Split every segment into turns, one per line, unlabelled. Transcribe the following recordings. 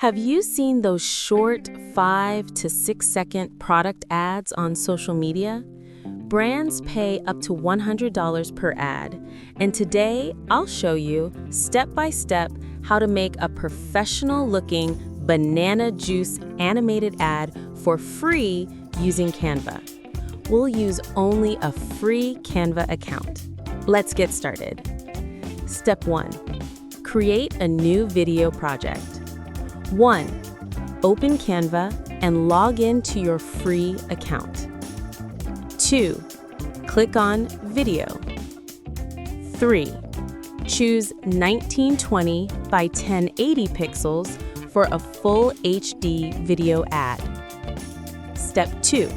Have you seen those short 5 to 6 second product ads on social media? Brands pay up to $100 per ad, and today I'll show you step by step how to make a professional looking banana juice animated ad for free using Canva. We'll use only a free Canva account. Let's get started. Step 1. Create a new video project. 1. Open Canva and log in to your free account. 2. Click on Video. 3. Choose 1920 by 1080 pixels for a full HD video ad. Step 2.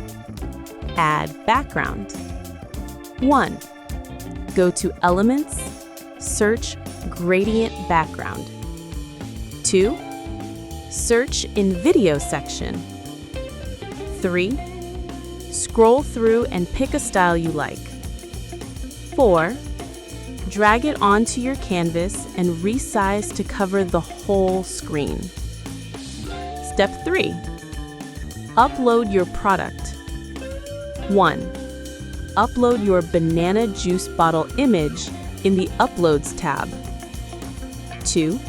Add background. 1. Go to Elements, search Gradient Background. 2. Search in Video section. 3. Scroll through and pick a style you like. 4. Drag it onto your canvas and resize to cover the whole screen. Step 3. Upload your product. 1. Upload your banana juice bottle image in the Uploads tab. 2.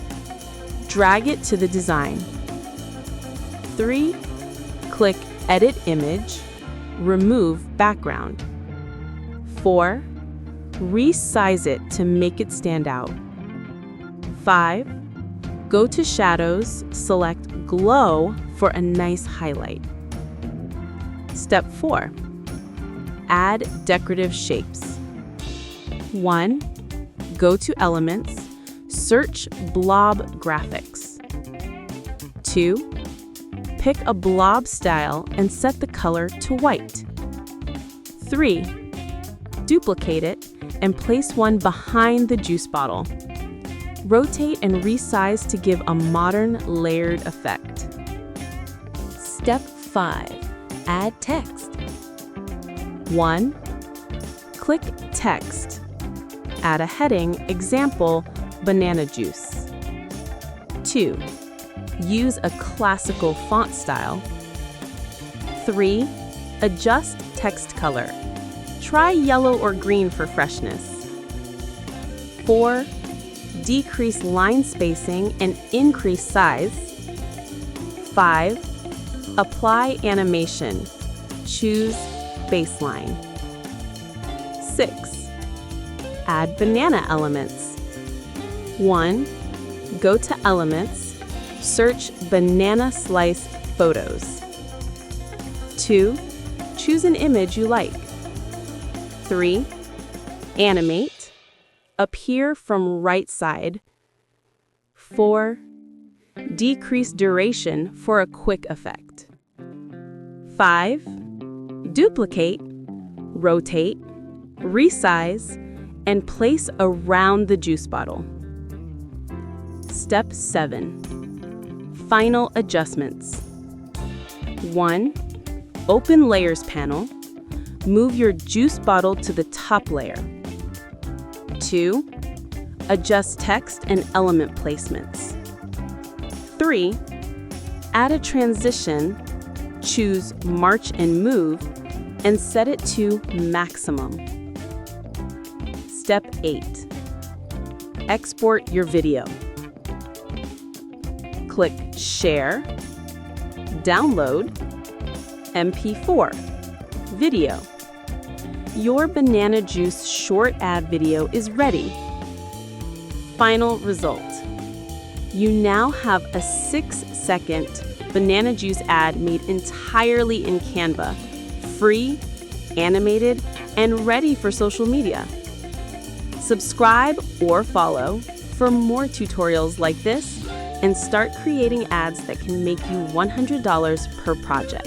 Drag it to the design. 3. Click Edit Image, remove background. 4. Resize it to make it stand out. 5. Go to Shadows, select Glow for a nice highlight. Step 4. Add decorative shapes. 1. Go to Elements, search Blob Graphics. 2. Pick a blob style and set the color to white. 3. Duplicate it and place one behind the juice bottle. Rotate and resize to give a modern layered effect. Step 5. Add text. 1. Click Text. Add a heading, example, banana juice. 2. Use a classical font style. 3. Adjust text color. Try yellow or green for freshness. 4. Decrease line spacing and increase size. 5. Apply animation. Choose baseline. 6. Add banana elements. 1. Go to Elements, search Banana Slice Photos. 2. Choose an image you like. 3. Animate, appear from right side. 4. Decrease duration for a quick effect. 5. Duplicate, rotate, resize, and place around the juice bottle. Step 7. Final adjustments. 1. Open Layers panel. Move your juice bottle to the top layer. 2. Adjust text and element placements. 3. Add a transition. Choose March and Move and set it to maximum. Step 8. Export your video. Click Share, Download, MP4, Video. Your banana juice short ad video is ready. Final result. You now have a 6-second banana juice ad made entirely in Canva, free, animated, and ready for social media. Subscribe or follow for more tutorials like this and start creating ads that can make you $100 per project.